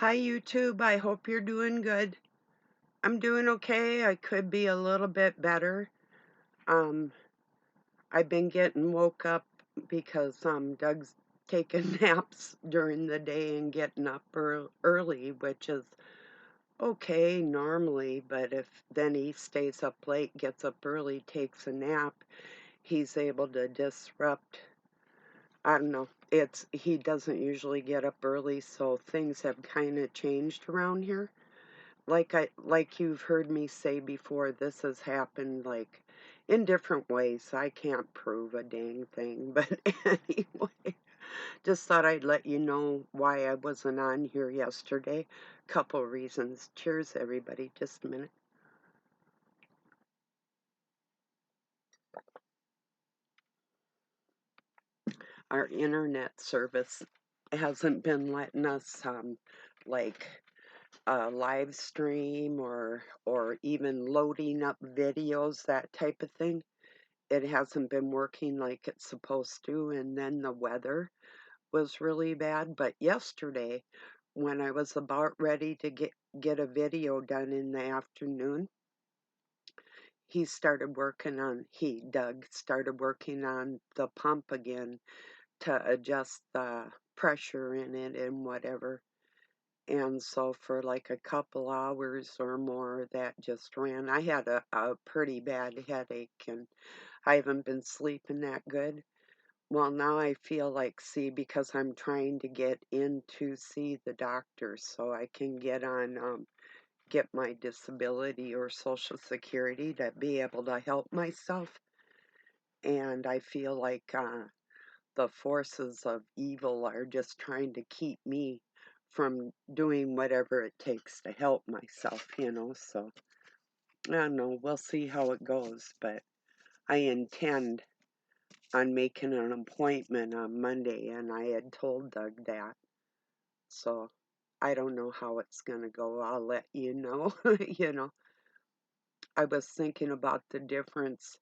Hi, YouTube. I hope you're doing good. I'm doing okay. I could be a little bit better. Um, I've been getting woke up because Doug's taking naps during the day and getting up early, which is okay normally, but if then he stays up late, gets up early, takes a nap, he's able to disrupt. I don't know. He doesn't usually get up early, so things have kind of changed around here. Like you've heard me say before, this has happened like in different ways. I can't prove a dang thing, but anyway, just thought I'd let you know why I wasn't on here yesterday. Couple reasons. Cheers, everybody. Just a minute. Our internet service hasn't been letting us like live stream or even loading up videos, that type of thing. It hasn't been working like it's supposed to, and then the weather was really bad. But yesterday, when I was about ready to get a video done in the afternoon, Doug started working on the pump again to adjust the pressure in it and whatever. And so for like a couple hours or more, that just ran. I had a pretty bad headache, and I haven't been sleeping that good. Well, now I feel like, see, because I'm trying to get in to see the doctor so I can get my disability or Social Security to be able to help myself. And I feel like the forces of evil are just trying to keep me from doing whatever it takes to help myself. So I don't know, we'll see how it goes, but I intend on making an appointment on Monday, and I had told Doug that. So I don't know how it's going to go. I'll let you know. I was thinking about the difference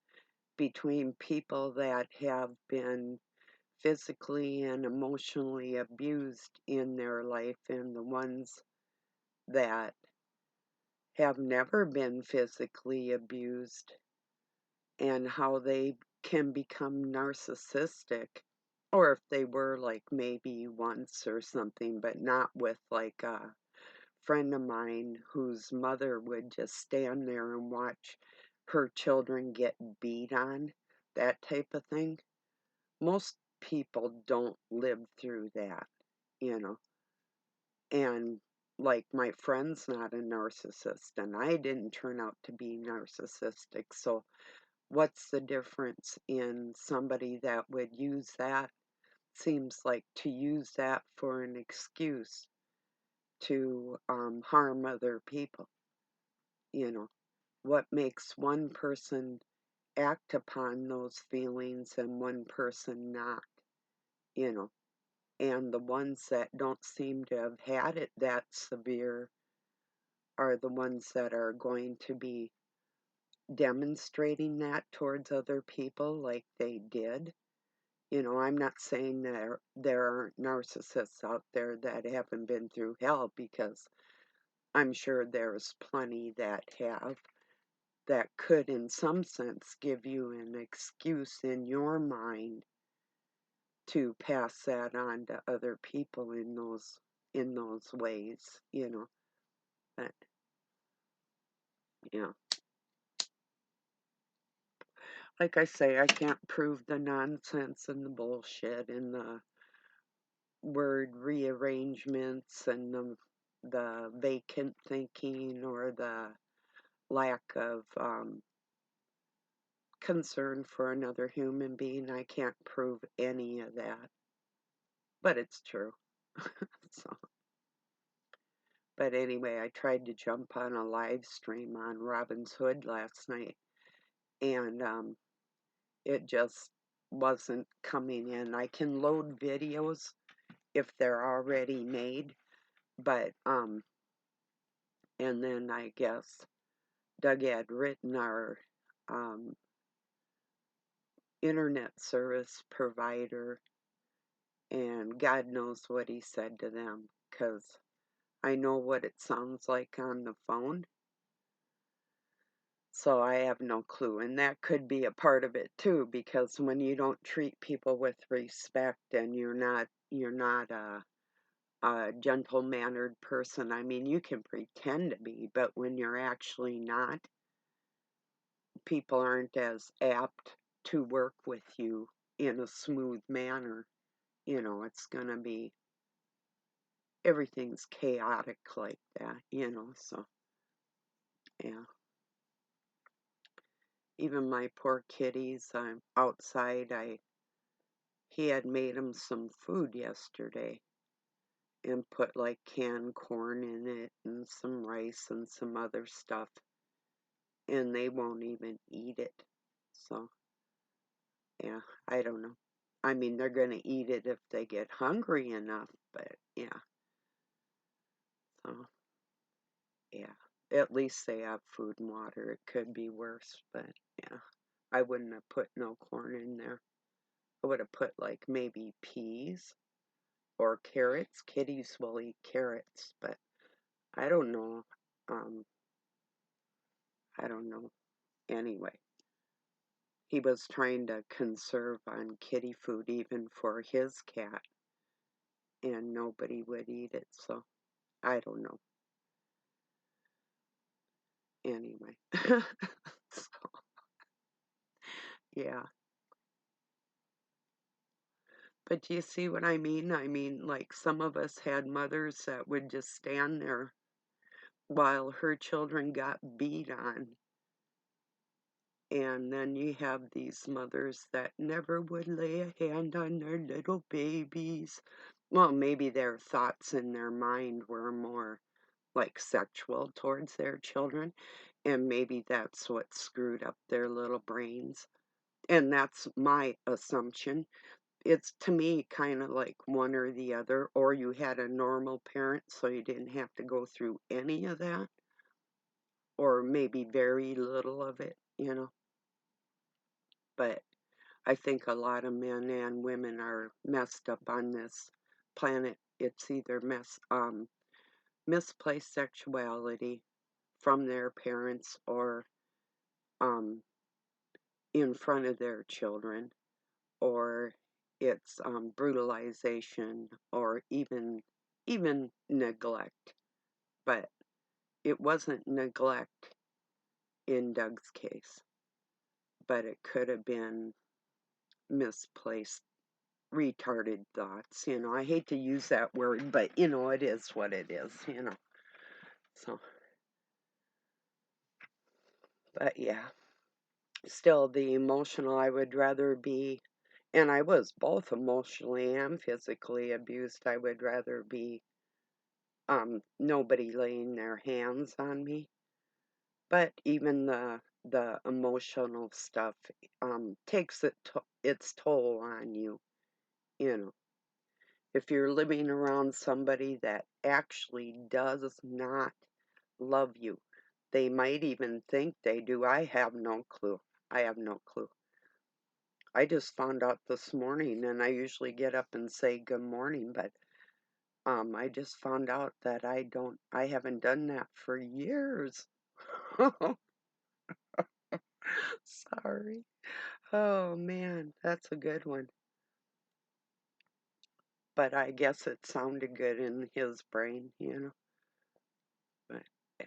between people that have been physically and emotionally abused in their life and the ones that have never been physically abused, and how they can become narcissistic, or if they were like maybe once or something, but not with like a friend of mine whose mother would just stand there and watch her children get beat on, that type of thing. Most people don't live through that, you know. And like my friend's not a narcissist, and I didn't turn out to be narcissistic, so what's the difference in somebody that would use that? Seems like to use that for an excuse to harm other people. You know, what makes one person act upon those feelings and one person not, you know? And the ones that don't seem to have had it that severe are the ones that are going to be demonstrating that towards other people like they did. I'm not saying there aren't narcissists out there that haven't been through hell, because I'm sure there's plenty that have, that could in some sense give you an excuse in your mind to pass that on to other people in those ways. But yeah, like I say, I can't prove the nonsense and the bullshit and the word rearrangements and the vacant thinking or the lack of concern for another human being. I can't prove any of that, but it's true. So, but anyway, I tried to jump on a live stream on Robin's Hood last night, and it just wasn't coming in. I can load videos if they're already made, but and then I guess Doug had written our um, internet service provider, and God knows what he said to them, because I know what it sounds like on the phone, so I have no clue. And that could be a part of it too, because when you don't treat people with respect and you're not a gentle-mannered person. I mean, you can pretend to be, but when you're actually not, people aren't as apt to work with you in a smooth manner. It's gonna be, everything's chaotic like that, so yeah. Even my poor kitties, I'm outside, he had made them some food yesterday and put like canned corn in it and some rice and some other stuff, and they won't even eat it. So, yeah, I don't know. I mean, they're going to eat it if they get hungry enough, but yeah. So, yeah. At least they have food and water. It could be worse, but yeah. I wouldn't have put no corn in there. I would have put like maybe peas or carrots. Kitties will eat carrots, but I don't know. Um, I don't know. Anyway, he was trying to conserve on kitty food even for his cat, and nobody would eat it, so I don't know. Anyway, so, yeah. But do you see what I mean? I mean, like some of us had mothers that would just stand there while her children got beat on. And then you have these mothers that never would lay a hand on their little babies. Well, maybe their thoughts in their mind were more like sexual towards their children, and maybe that's what screwed up their little brains. And that's my assumption. It's to me kind of like one or the other, or you had a normal parent so you didn't have to go through any of that, or maybe very little of it. But I think a lot of men and women are messed up on this planet. It's either misplaced sexuality from their parents or um, in front of their children, or it's brutalization, or even neglect. But it wasn't neglect in Doug's case, but it could have been misplaced retarded thoughts. I hate to use that word, but it is what it is. So, but yeah, still the emotional, I would rather be, and I was both emotionally and physically abused. I would rather be nobody laying their hands on me. But even the emotional stuff takes its toll on you. You know, if you're living around somebody that actually does not love you, they might even think they do. I have no clue. I have no clue. I just found out this morning, and I usually get up and say good morning, but I just found out that I haven't done that for years. Sorry. Oh man, that's a good one. But I guess it sounded good in his brain. But yeah,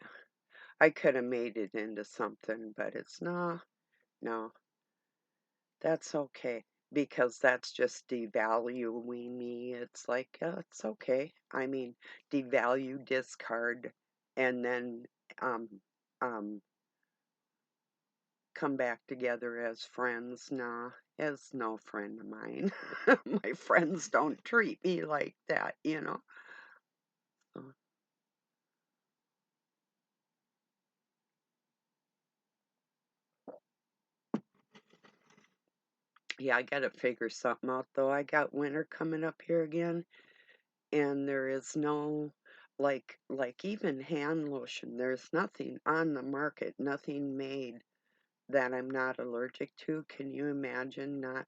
I could have made it into something, but it's no, that's okay because that's just devaluing me. It's like, it's okay. I mean, devalue, discard, and then um um come back together as friends. Nah, as no friend of mine. My friends don't treat me like that. So, yeah, I gotta figure something out though. I got winter coming up here again, and there is no like even hand lotion. There's nothing on the market, nothing made that I'm not allergic to. Can you imagine not?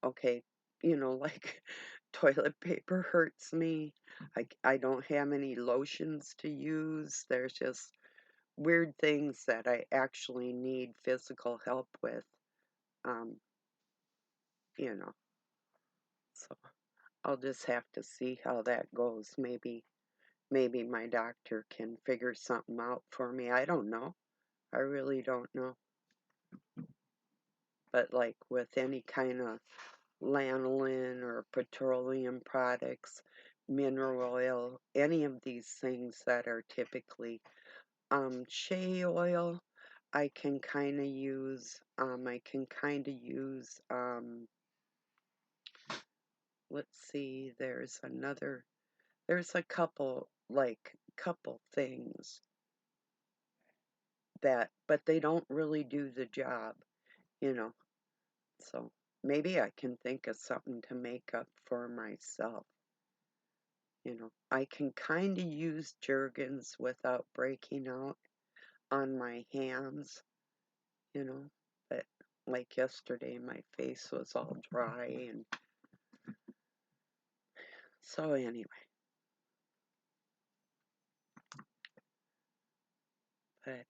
Okay, like toilet paper hurts me. I don't have any lotions to use. There's just weird things that I actually need physical help with. Um, you know, so I'll just have to see how that goes. Maybe my doctor can figure something out for me. I don't know. I really don't know. But like with any kind of lanolin or petroleum products, mineral oil, any of these things that are typically shea oil, I can kind of use let's see, there's a couple things that, but they don't really do the job, you know. So maybe I can think of something to make up for myself. I can kind of use Jergens without breaking out on my hands, you know, but like yesterday, my face was all dry, and so anyway, but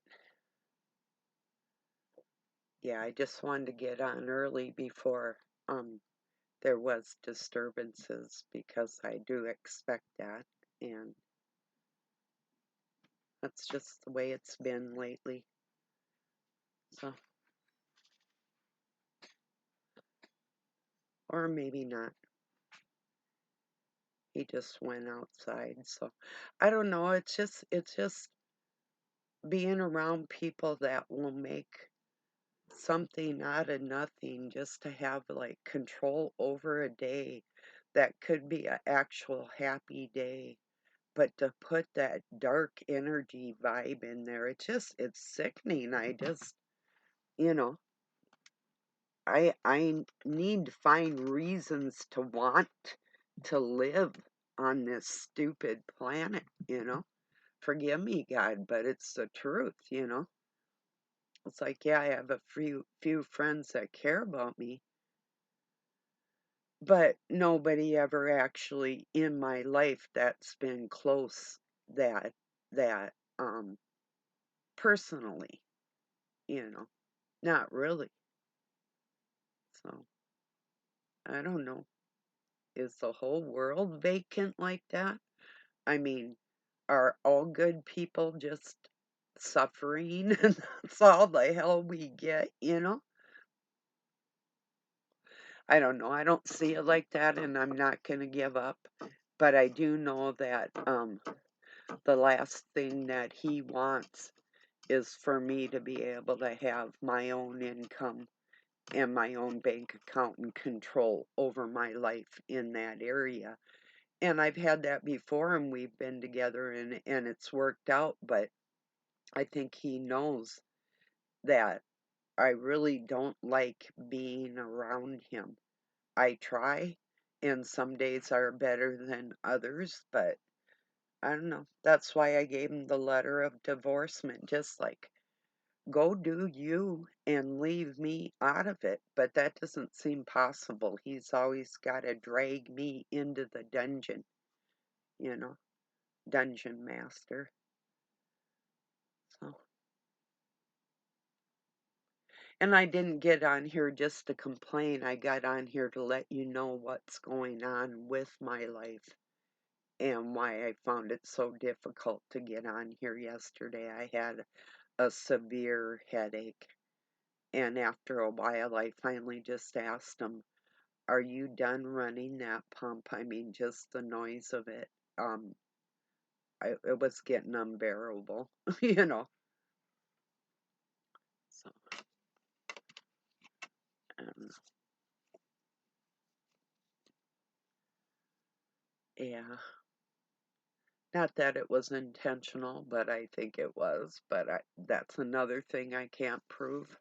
yeah, I just wanted to get on early before um there was disturbances because I do expect that, and that's just the way it's been lately. So, or maybe not. He just went outside, so I don't know. It's just being around people that will make something out of nothing just to have like control over a day that could be an actual happy day, but to put that dark energy vibe in there, it's sickening. You know, I need to find reasons to want to live on this stupid planet, you know. Forgive me, God, but it's the truth. It's like, yeah, I have a few friends that care about me, but nobody ever actually in my life that's been close that personally, you know. Not really. So, I don't know. Is the whole world vacant like that? I mean, are all good people just suffering and that's all the hell we get? I don't know. I don't see it like that, and I'm not going to give up. But I do know that the last thing that he wants is for me to be able to have my own income and my own bank account and control over my life in that area. And I've had that before, and we've been together, and it's worked out. But I think he knows that I really don't like being around him. I try, and some days are better than others, but I don't know. That's why I gave him the letter of divorcement, just like, go do you and leave me out of it. But that doesn't seem possible. He's always got to drag me into the dungeon, you know, dungeon master. So, and I didn't get on here just to complain. I got on here to let you know what's going on with my life and why I found it so difficult to get on here yesterday. I had a severe headache, and after a while, I finally just asked him, "Are you done running that pump?" I mean, just the noise of it. Um, it was getting unbearable, you know. So, um, yeah. Not that it was intentional, but I think it was. But that's another thing I can't prove.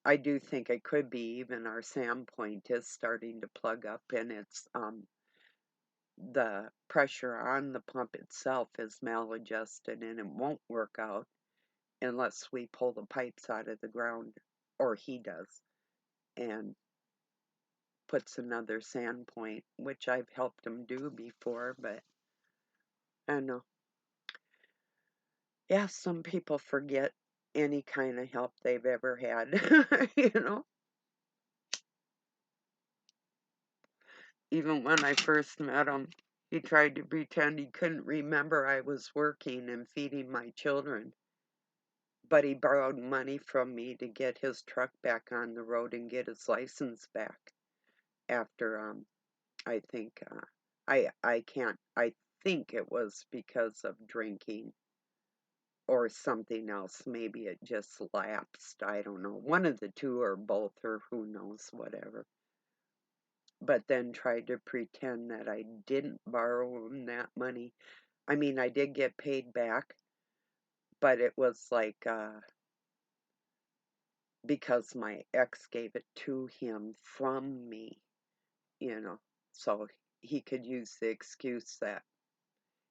I do think it could be even our sand point is starting to plug up, and it's the pressure on the pump itself is maladjusted, and it won't work out unless we pull the pipes out of the ground, or he does. And puts another sand point, which I've helped him do before, but I don't know. Yeah, some people forget any kind of help they've ever had, you know? Even when I first met him, he tried to pretend he couldn't remember I was working and feeding my children. But he borrowed money from me to get his truck back on the road and get his license back after I think I think it was because of drinking or something else. Maybe it just lapsed. I don't know. One of the two or both or who knows, whatever. But then tried to pretend that I didn't borrow him that money. I mean, I did get paid back, but it was like because my ex gave it to him from me, you know, so he could use the excuse that,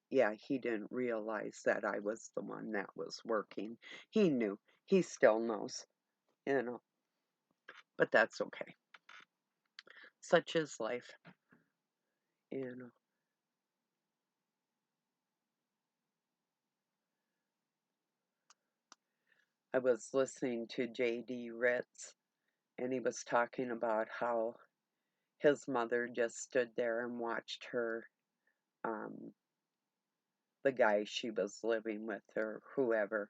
yeah, he didn't realize that I was the one that was working. He knew. He still knows, you know, but that's okay. Such is life, you know. I was listening to J.D. Ritz, and he was talking about how his mother just stood there and watched her, um, the guy she was living with or whoever,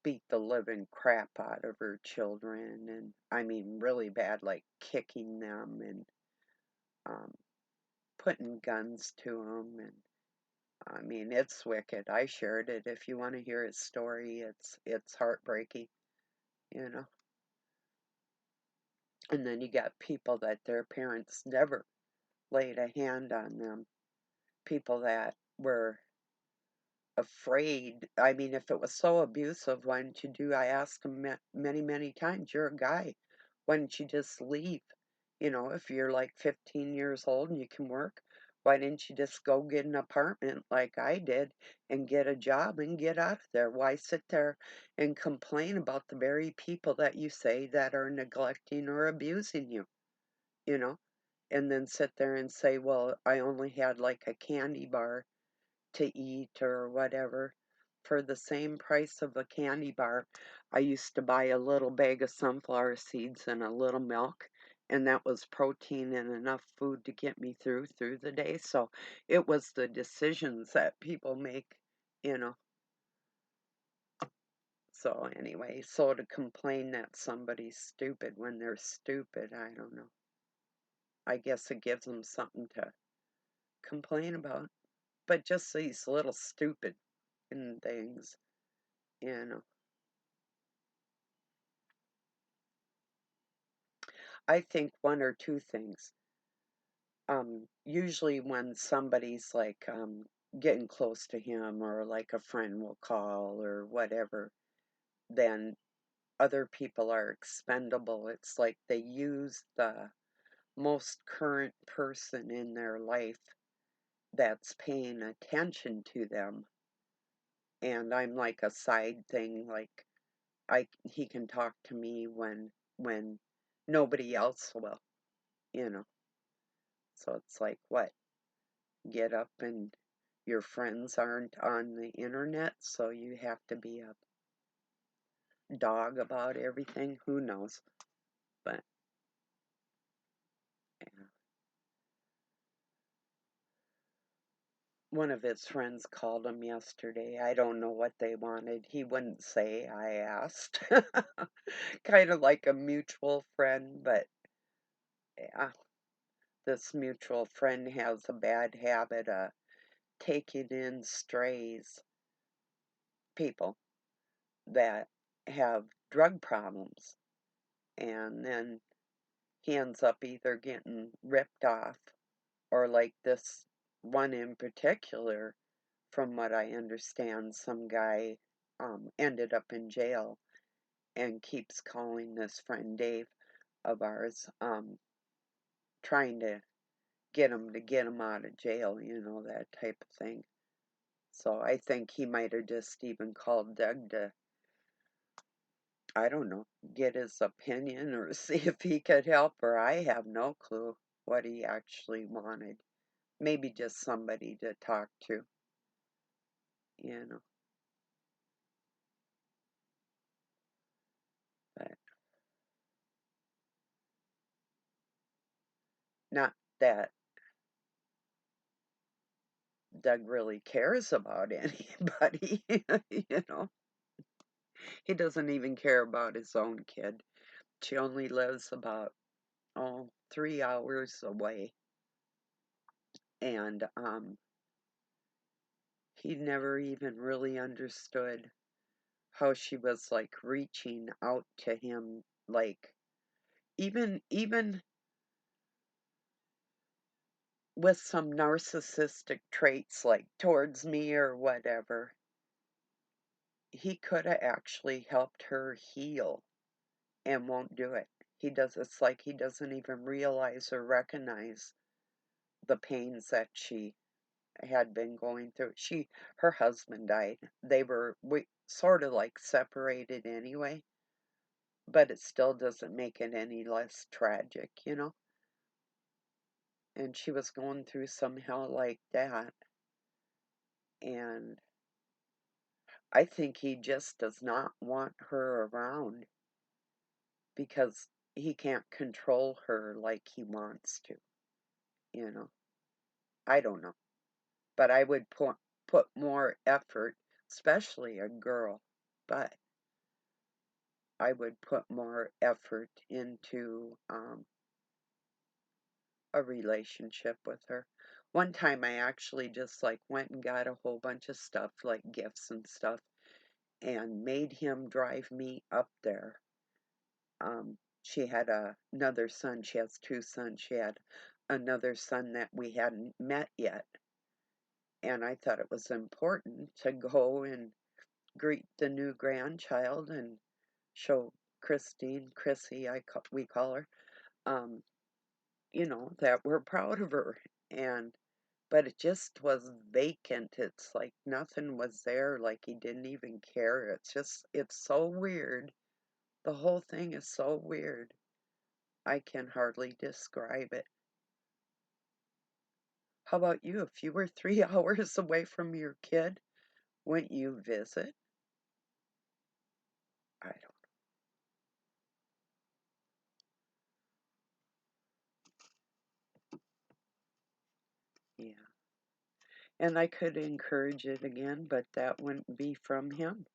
beat the living crap out of her children, and I mean really bad, like kicking them and um, putting guns to them, and I mean it's wicked. I shared it. If you want to hear his story, it's heartbreaking, you know. And then you got people that their parents never laid a hand on them, people that were afraid. I mean, if it was so abusive, why didn't you do? I asked him many, many times, you're a guy. Why didn't you just leave? You know, if you're like 15 years old and you can work, why didn't you just go get an apartment like I did and get a job and get out of there? Why sit there and complain about the very people that you say that are neglecting or abusing you, you know? And then sit there and say, well, I only had like a candy bar to eat or whatever. For the same price of a candy bar, I used to buy a little bag of sunflower seeds and a little milk, and that was protein and enough food to get me through the day. So it was the decisions that people make, you know. So anyway, so to complain that somebody's stupid when they're stupid, I don't know. I guess it gives them something to complain about. But just these little stupid things, you know. I think one or two things. Usually when somebody's like getting close to him or like a friend will call or whatever, then other people are expendable. It's like they use the most current person in their life that's paying attention to them. And I'm like a side thing, like he can talk to me when nobody else will, you know. So it's like, what? Get up and your friends aren't on the internet, so you have to be a dog about everything. Who knows? But yeah. One of his friends called him yesterday. I don't know what they wanted. He wouldn't say. I asked. Kind of like a mutual friend, but yeah. This mutual friend has a bad habit of taking in strays, people that have drug problems, and then he ends up either getting ripped off or like this one in particular, from what I understand, some guy ended up in jail and keeps calling this friend Dave of ours, trying to get him out of jail, you know, that type of thing. So I think he might have just even called Doug to I don't know, get his opinion or see if he could help her. I have no clue what he actually wanted. Maybe just somebody to talk to, you know. But not that Doug really cares about anybody, you know. He doesn't even care about his own kid. She only lives about, 3 hours away. And he never even really understood how she was like reaching out to him, like even with some narcissistic traits like towards me or whatever. He could have actually helped her heal and won't do it. He does. It's like he doesn't even realize or recognize the pains that she had been going through. Her husband died. We sort of like separated anyway, but it still doesn't make it any less tragic, you know? And she was going through some hell like that. And I think he just does not want her around because he can't control her like he wants to, you know? I don't know. But I would put more effort, especially a girl, but I would put more effort into a relationship with her. One time I actually just like went and got a whole bunch of stuff, like gifts and stuff, and made him drive me up there. She had another son. She has two sons. She had another son that we hadn't met yet. And I thought it was important to go and greet the new grandchild and show Chrissy, we call her, um, that we're proud of her. But it just was vacant. It's like nothing was there, like he didn't even care. It's so weird. The whole thing is so weird. I can hardly describe it. How about you? If you were 3 hours away from your kid, wouldn't you visit? I don't. Yeah. And I could encourage it again, but that wouldn't be from him.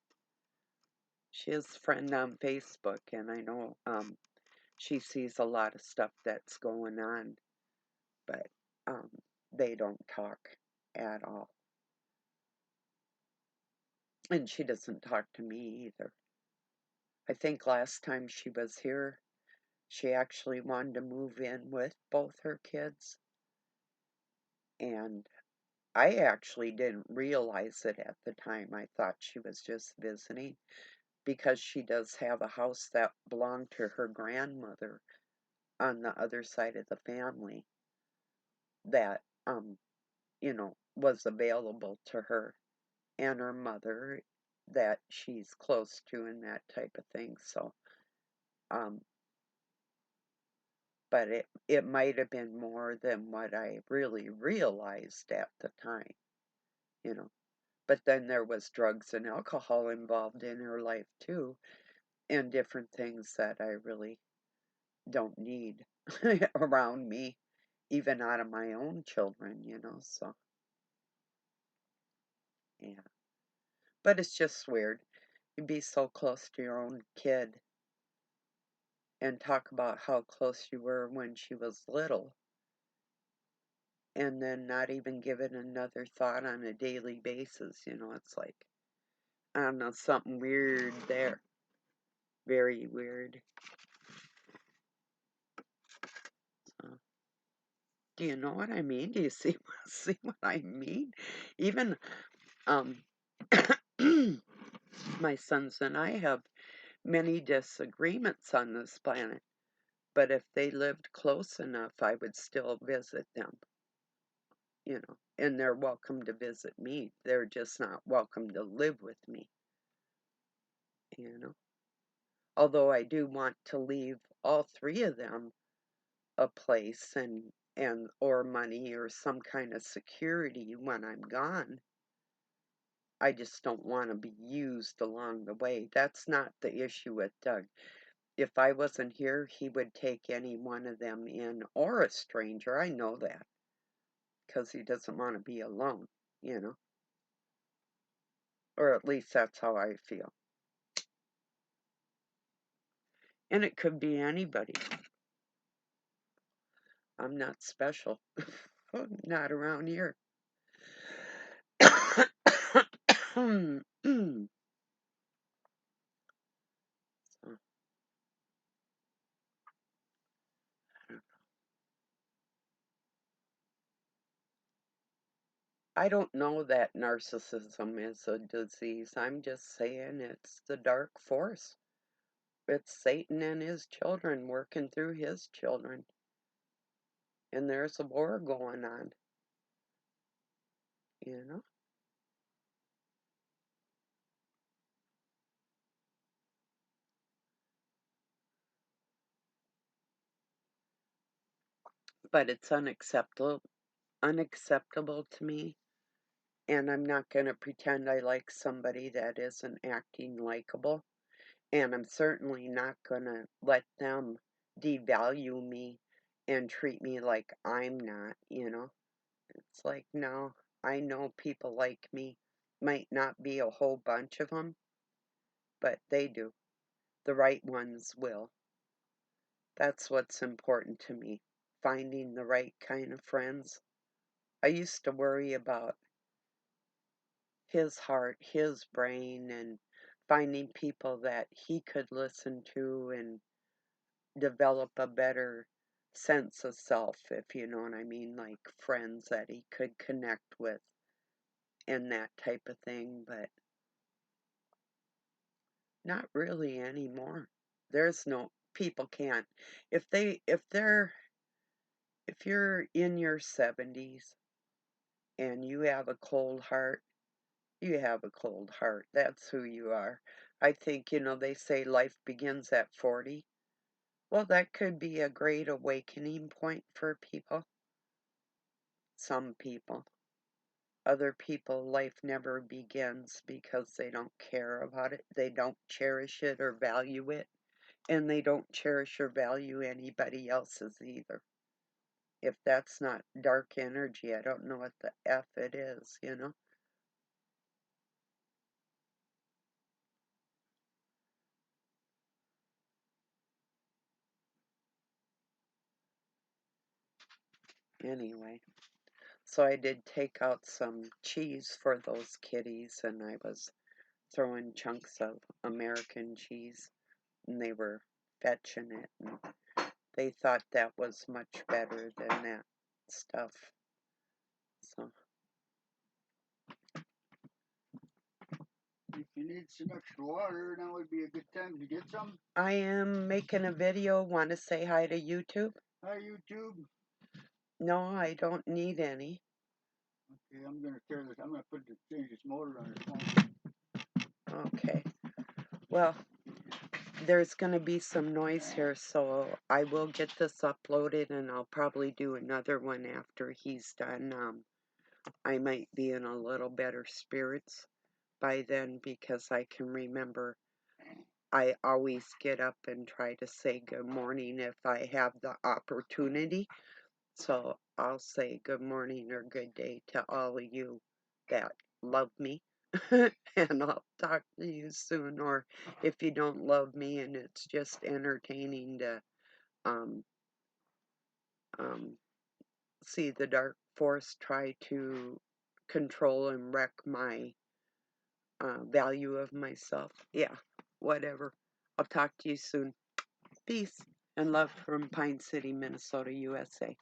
She is a friend on Facebook, and I know she sees a lot of stuff that's going on, but um, they don't talk at all. And she doesn't talk to me either. I think last time she was here, she actually wanted to move in with both her kids, and I actually didn't realize it at the time. I thought she was just visiting because she does have a house that belonged to her grandmother on the other side of the family that was available to her and her mother that she's close to and that type of thing. So um but it might have been more than what I really realized at the time, you know. But then there was drugs and alcohol involved in her life too, and different things that I really don't need around me, even out of my own children, so yeah. But it's just weird. You'd be so close to your own kid and talk about how close you were when she was little, and then not even give it another thought on a daily basis. It's like, I don't know, something weird there. Very weird. So, do you know what I mean? Do you see see what I mean? Even um my sons and I have many disagreements on this planet, but if they lived close enough, I would still visit them, and they're welcome to visit me. They're just not welcome to live with me, you know. Although I do want to leave all three of them a place and or money or some kind of security when I'm gone. I just don't want to be used along the way. That's not the issue with Doug. If I wasn't here, he would take any one of them in, or a stranger. I know that, because he doesn't want to be alone, you know? Or at least that's how I feel. And it could be anybody. I'm not special. Not around here. I don't know that narcissism is a disease. I'm just saying it's the dark force. It's Satan and his children working through his children. And there's a war going on, you know? But it's unacceptable to me. And I'm not going to pretend I like somebody that isn't acting likable. And I'm certainly not going to let them devalue me and treat me like I'm not, you know? It's like, no, I know people like me. Might not be a whole bunch of them, but they do. The right ones will. That's what's important to me. Finding the right kind of friends. I used to worry about his heart, his brain, and finding people that he could listen to and develop a better sense of self, if you know what I mean, like friends that he could connect with and that type of thing, but not really anymore. There's no people can't. If you're in your 70s and you have a cold heart, you have a cold heart. That's who you are. I think, they say life begins at 40. Well, that could be a great awakening point for people. Some people. Other people, life never begins because they don't care about it. They don't cherish it or value it. And they don't cherish or value anybody else's either. If that's not dark energy, I don't know what the F it is, you know? Anyway, so I did take out some cheese for those kitties, and I was throwing chunks of American cheese, and they were fetching it, and they thought that was much better than that stuff. So if you need some extra water, now would be a good time to get some. I am making a video. Want to say hi to YouTube? Hi, YouTube. No, I don't need any. Okay, I'm gonna tear this. I'm gonna change this motor on this phone. Okay. Well, there's going to be some noise here, so I will get this uploaded, and I'll probably do another one after he's done. I might be in a little better spirits by then, because I can remember I always get up and try to say good morning if I have the opportunity. So I'll say good morning or good day to all of you that love me. And I'll talk to you soon. Or if you don't love me and it's just entertaining to um, um, see the dark force try to control and wreck my value of myself, yeah, whatever. I'll talk to you soon. Peace and love from Pine City, Minnesota, USA.